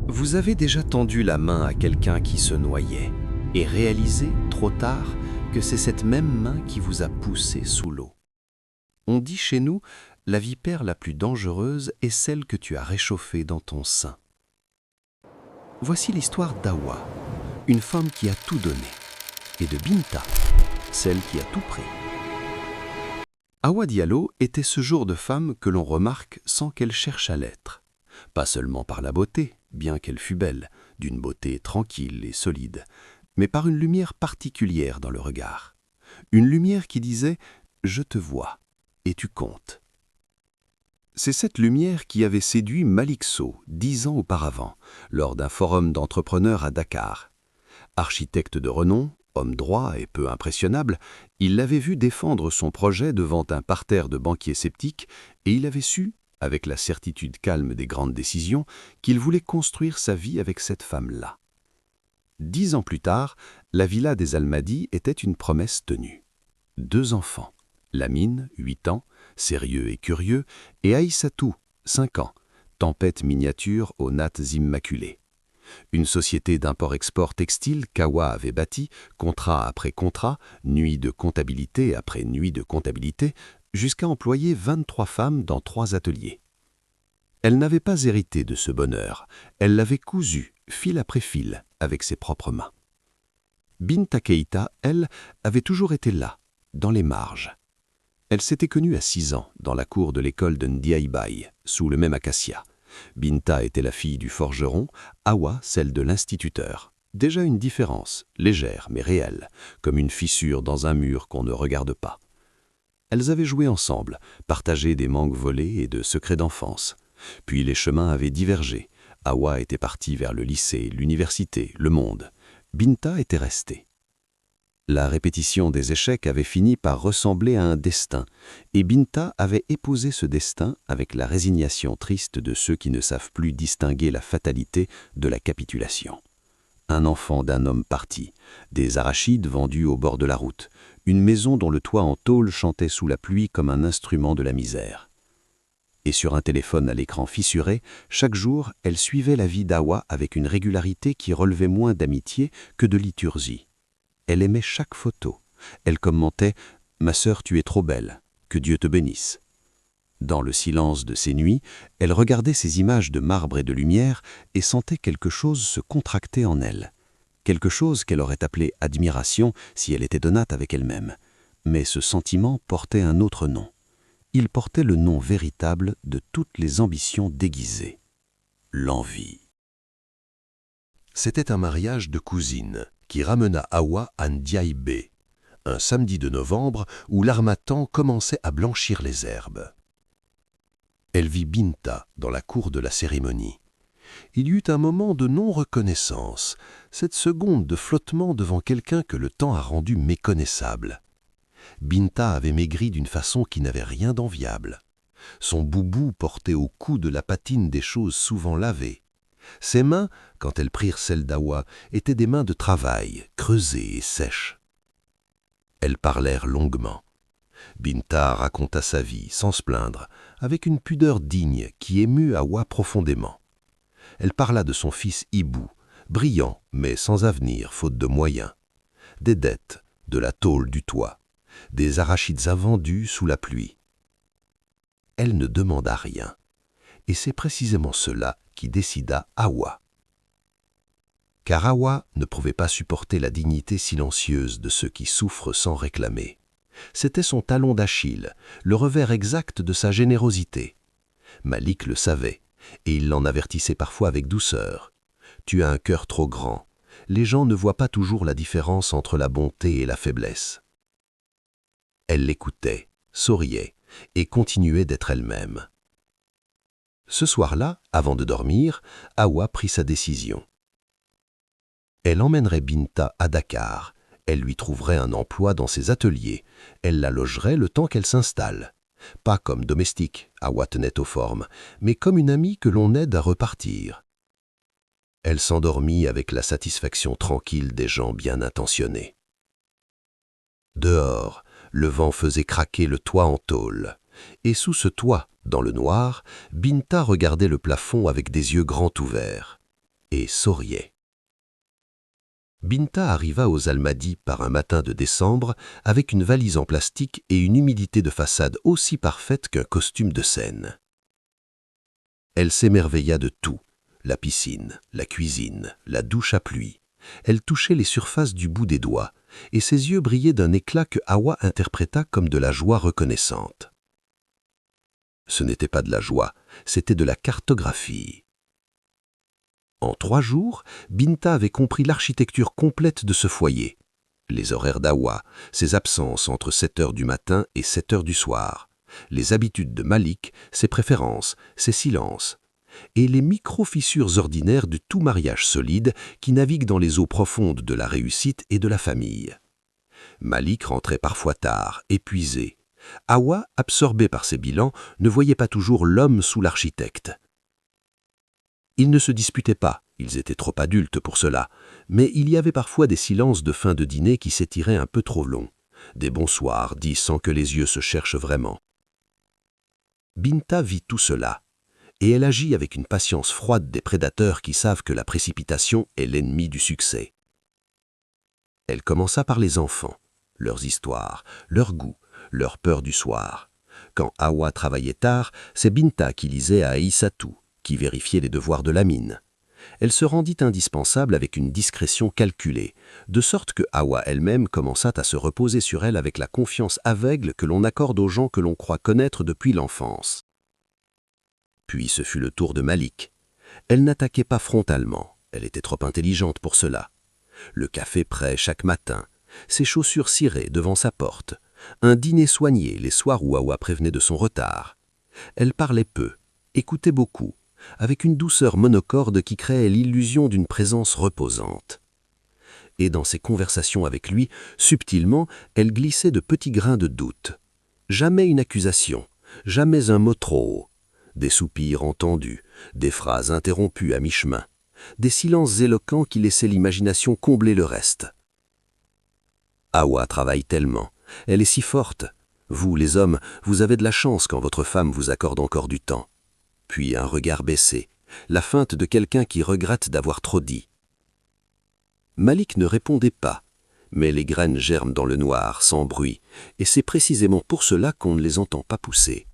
Vous avez déjà tendu la main à quelqu'un qui se noyait et réalisé, trop tard, que c'est cette même main qui vous a poussé sous l'eau. On dit chez nous, la vipère la plus dangereuse est celle que tu as réchauffée dans ton sein. Voici l'histoire d'Awa, une femme qui a tout donné, et de Binta, celle qui a tout pris. Awa Diallo était ce genre de femme que l'on remarque sans qu'elle cherche à l'être. Pas seulement par la beauté, bien qu'elle fût belle, d'une beauté tranquille et solide, mais par une lumière particulière dans le regard. Une lumière qui disait « Je te vois, et tu comptes ». C'est cette lumière qui avait séduit Malik Sow 10 ans auparavant, lors d'un forum d'entrepreneurs à Dakar. Architecte de renom, homme droit et peu impressionnable, il l'avait vu défendre son projet devant un parterre de banquiers sceptiques et il avait su, avec la certitude calme des grandes décisions, qu'il voulait construire sa vie avec cette femme-là. 10 ans plus tard, la villa des Almadies était une promesse tenue. 2 enfants, Lamine, 8 ans, sérieux et curieux, et Aïssatou, 5 ans, tempête miniature aux nattes immaculées. Une société d'import-export textile qu'Awa avait bâtie, contrat après contrat, nuit de comptabilité après nuit de comptabilité, jusqu'à employer 23 femmes dans 3 ateliers. Elle n'avait pas hérité de ce bonheur, elle l'avait cousu, fil après fil, avec ses propres mains. Binta Keïta, elle, avait toujours été là, dans les marges. Elle s'était connue à 6 ans, dans la cour de l'école de Ndiaye, sous le même acacia. Binta était la fille du forgeron, Awa celle de l'instituteur. Déjà une différence, légère mais réelle, comme une fissure dans un mur qu'on ne regarde pas. Elles avaient joué ensemble, partagé des mangues volées et de secrets d'enfance. Puis les chemins avaient divergé. Awa était partie vers le lycée, l'université, le monde. Binta était restée. La répétition des échecs avait fini par ressembler à un destin, et Binta avait épousé ce destin avec la résignation triste de ceux qui ne savent plus distinguer la fatalité de la capitulation. Un enfant d'un homme parti, des arachides vendus au bord de la route, une maison dont le toit en tôle chantait sous la pluie comme un instrument de la misère. Et sur un téléphone à l'écran fissuré, chaque jour, elle suivait la vie d'Awa avec une régularité qui relevait moins d'amitié que de liturgie. Elle aimait chaque photo. Elle commentait « Ma sœur, tu es trop belle, que Dieu te bénisse ». Dans le silence de ces nuits, elle regardait ces images de marbre et de lumière et sentait quelque chose se contracter en elle. Quelque chose qu'elle aurait appelé admiration si elle était honnête avec elle-même. Mais ce sentiment portait un autre nom. Il portait le nom véritable de toutes les ambitions déguisées. L'envie. C'était un mariage de cousines qui ramena Awa à Ndiaye, un samedi de novembre où l'harmattan commençait à blanchir les herbes. Elle vit Binta dans la cour de la cérémonie. Il y eut un moment de non-reconnaissance, cette seconde de flottement devant quelqu'un que le temps a rendu méconnaissable. Binta avait maigri d'une façon qui n'avait rien d'enviable. Son boubou portait au cou de la patine des choses souvent lavées. Ses mains, quand elles prirent celles d'Awa, étaient des mains de travail, creusées et sèches. Elles parlèrent longuement. Binta raconta sa vie, sans se plaindre, avec une pudeur digne qui émut Awa profondément. Elle parla de son fils Ibou, brillant mais sans avenir, faute de moyens, des dettes, de la tôle du toit, des arachides invendus sous la pluie. Elle ne demanda rien, et c'est précisément cela qui décida Awa. Car Awa ne pouvait pas supporter la dignité silencieuse de ceux qui souffrent sans réclamer. C'était son talon d'Achille, le revers exact de sa générosité. Malik le savait, et il l'en avertissait parfois avec douceur. « Tu as un cœur trop grand. Les gens ne voient pas toujours la différence entre la bonté et la faiblesse. » Elle l'écoutait, souriait, et continuait d'être elle-même. Ce soir-là, avant de dormir, Awa prit sa décision. Elle emmènerait Binta à Dakar, elle lui trouverait un emploi dans ses ateliers, elle la logerait le temps qu'elle s'installe. Pas comme domestique, Awa tenait aux formes, mais comme une amie que l'on aide à repartir. Elle s'endormit avec la satisfaction tranquille des gens bien intentionnés. Dehors, le vent faisait craquer le toit en tôle, et sous ce toit, dans le noir, Binta regardait le plafond avec des yeux grands ouverts. et souriait. Binta arriva aux Almadies par un matin de décembre avec une valise en plastique et une humidité de façade aussi parfaite qu'un costume de scène. Elle s'émerveilla de tout, la piscine, la cuisine, la douche à pluie. Elle touchait les surfaces du bout des doigts, et ses yeux brillaient d'un éclat que Hawa interpréta comme de la joie reconnaissante. Ce n'était pas de la joie, c'était de la cartographie. En 3 jours, Binta avait compris l'architecture complète de ce foyer. Les horaires d'Hawa, ses absences entre 7 heures du matin et 7 heures du soir, les habitudes de Malik, ses préférences, ses silences, et les micro-fissures ordinaires de tout mariage solide qui navigue dans les eaux profondes de la réussite et de la famille. Malik rentrait parfois tard, épuisé. Hawa, absorbée par ses bilans, ne voyait pas toujours l'homme sous l'architecte. Ils ne se disputaient pas, ils étaient trop adultes pour cela, mais il y avait parfois des silences de fin de dîner qui s'étiraient un peu trop longs, des bonsoirs dits sans que les yeux se cherchent vraiment. Binta vit tout cela, et elle agit avec une patience froide des prédateurs qui savent que la précipitation est l'ennemi du succès. Elle commença par les enfants, leurs histoires, leurs goûts, leur peur du soir. Quand Hawa travaillait tard, c'est Binta qui lisait à Aïssatou, qui vérifiait les devoirs de Lamine. Elle se rendit indispensable avec une discrétion calculée, de sorte que Hawa elle-même commença à se reposer sur elle avec la confiance aveugle que l'on accorde aux gens que l'on croit connaître depuis l'enfance. Puis ce fut le tour de Malik. Elle n'attaquait pas frontalement, elle était trop intelligente pour cela. Le café prêt chaque matin, ses chaussures cirées devant sa porte, un dîner soigné les soirs où Hawa prévenait de son retard. Elle parlait peu, écoutait beaucoup, avec une douceur monocorde qui créait l'illusion d'une présence reposante. Et dans ses conversations avec lui, subtilement, elle glissait de petits grains de doute. Jamais une accusation, jamais un mot trop haut. Des soupirs entendus, des phrases interrompues à mi-chemin, des silences éloquents qui laissaient l'imagination combler le reste. Hawa travaille tellement, elle est si forte. Vous, les hommes, vous avez de la chance quand votre femme vous accorde encore du temps. Puis un regard baissé, la feinte de quelqu'un qui regrette d'avoir trop dit. Malik ne répondait pas, mais les graines germent dans le noir, sans bruit, et c'est précisément pour cela qu'on ne les entend pas pousser.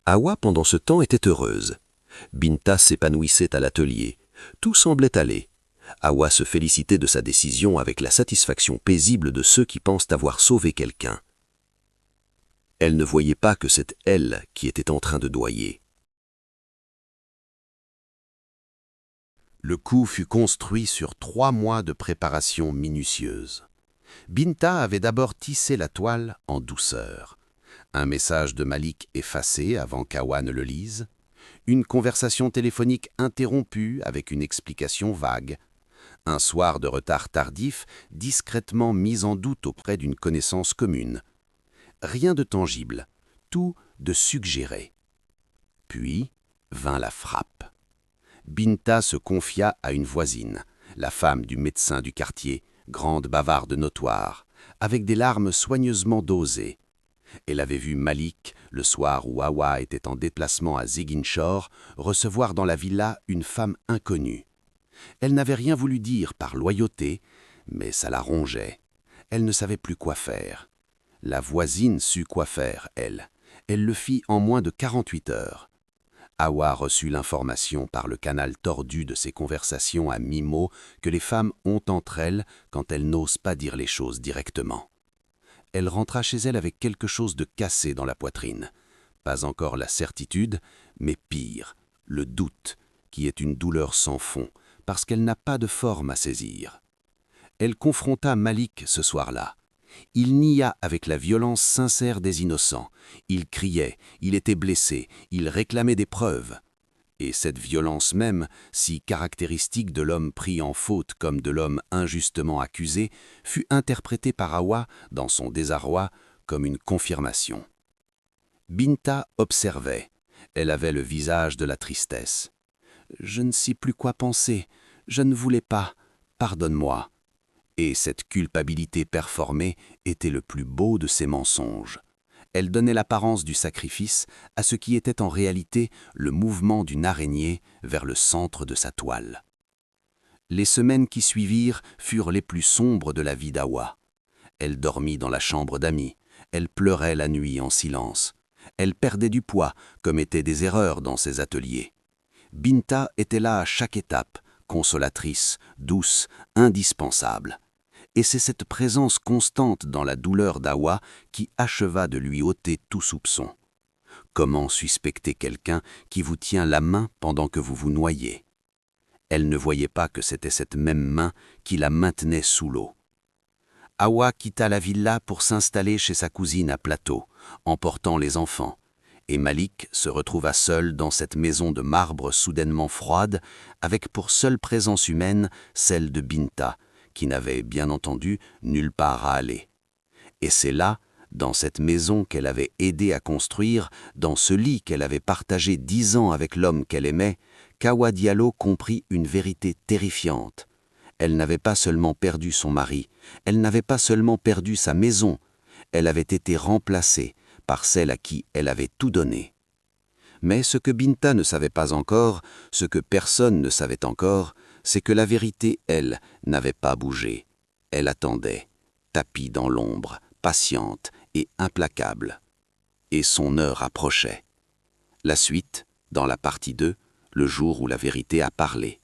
Hawa, pendant ce temps, était heureuse. Binta s'épanouissait à l'atelier. Tout semblait aller. Hawa se félicitait de sa décision avec la satisfaction paisible de ceux qui pensent avoir sauvé quelqu'un. Elle ne voyait pas que c'est elle qui était en train de doyer. Le coup fut construit sur 3 mois de préparation minutieuse. Binta avait d'abord tissé la toile en douceur. Un message de Malik effacé avant qu'Hawa ne le lise. Une conversation téléphonique interrompue avec une explication vague. Un soir de retard tardif discrètement mis en doute auprès d'une connaissance commune. Rien de tangible, tout de suggéré. Puis vint la frappe. Binta se confia à une voisine, la femme du médecin du quartier, grande bavarde notoire, avec des larmes soigneusement dosées. Elle avait vu Malik, le soir où Hawa était en déplacement à Ziguinchor, recevoir dans la villa une femme inconnue. Elle n'avait rien voulu dire par loyauté, mais ça la rongeait. Elle ne savait plus quoi faire. La voisine sut quoi faire, elle. Elle le fit en moins de 48 heures. Hawa reçut l'information par le canal tordu de ces conversations à mi-mot que les femmes ont entre elles quand elles n'osent pas dire les choses directement. Elle rentra chez elle avec quelque chose de cassé dans la poitrine. Pas encore la certitude, mais pire, le doute, qui est une douleur sans fond, parce qu'elle n'a pas de forme à saisir. Elle confronta Malik ce soir-là. Il nia avec la violence sincère des innocents. Il criait, il était blessé, il réclamait des preuves. Et cette violence même, si caractéristique de l'homme pris en faute comme de l'homme injustement accusé, fut interprétée par Hawa, dans son désarroi, comme une confirmation. Binta observait. Elle avait le visage de la tristesse. « Je ne sais plus quoi penser. Je ne voulais pas. Pardonne-moi. » Et cette culpabilité performée était le plus beau de ses mensonges. Elle donnait l'apparence du sacrifice à ce qui était en réalité le mouvement d'une araignée vers le centre de sa toile. Les semaines qui suivirent furent les plus sombres de la vie d'Awa. Elle dormit dans la chambre d'amis, elle pleurait la nuit en silence. Elle perdait du poids, comme étaient des erreurs dans ses ateliers. Binta était là à chaque étape, consolatrice, douce, indispensable. Et c'est cette présence constante dans la douleur d'Awa qui acheva de lui ôter tout soupçon. Comment suspecter quelqu'un qui vous tient la main pendant que vous vous noyez? Elle ne voyait pas que c'était cette même main qui la maintenait sous l'eau. Awa quitta la villa pour s'installer chez sa cousine à Plateau, emportant les enfants, et Malik se retrouva seul dans cette maison de marbre soudainement froide, avec pour seule présence humaine celle de Binta, qui n'avait bien entendu nulle part à aller. Et c'est là, dans cette maison qu'elle avait aidé à construire, dans ce lit qu'elle avait partagé 10 ans avec l'homme qu'elle aimait, qu'Awa Diallo comprit une vérité terrifiante. Elle n'avait pas seulement perdu son mari, elle n'avait pas seulement perdu sa maison, elle avait été remplacée par celle à qui elle avait tout donné. Mais ce que Binta ne savait pas encore, ce que personne ne savait encore, c'est que la vérité, elle, n'avait pas bougé. Elle attendait, tapie dans l'ombre, patiente et implacable. Et son heure approchait. La suite, dans la partie 2, le jour où la vérité a parlé.